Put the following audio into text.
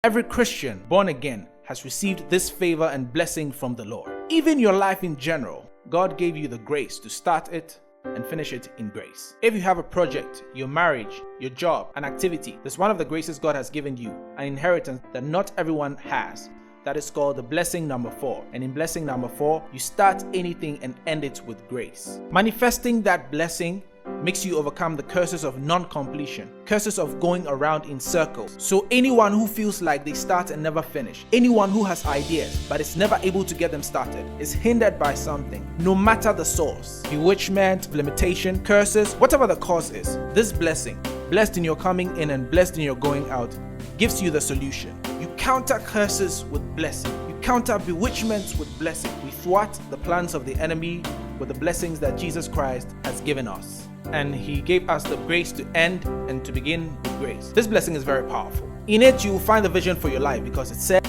Every Christian born again has received this favor and blessing from the Lord. Even your life in general, God gave you the grace to start it and finish it in grace. If you have a project, your marriage, your job, an activity, that's one of the graces God has given you, an inheritance that not everyone has. That is called the blessing number 4. And in blessing number 4, you start anything and end it with grace. Manifesting that blessing makes you overcome the curses of non-completion, curses of going around in circles. So anyone who feels like they start and never finish, anyone who has ideas but is never able to get them started, is hindered by something, no matter the source, bewitchment, limitation, curses, whatever the cause is, this blessing, blessed in your coming in and blessed in your going out, gives you the solution. You counter curses with blessing. You counter bewitchments with blessing. We thwart the plans of the enemy with the blessings that Jesus Christ has given us. And He gave us the grace to end and to begin with grace. This blessing is very powerful. In it, you will find the vision for your life because it said,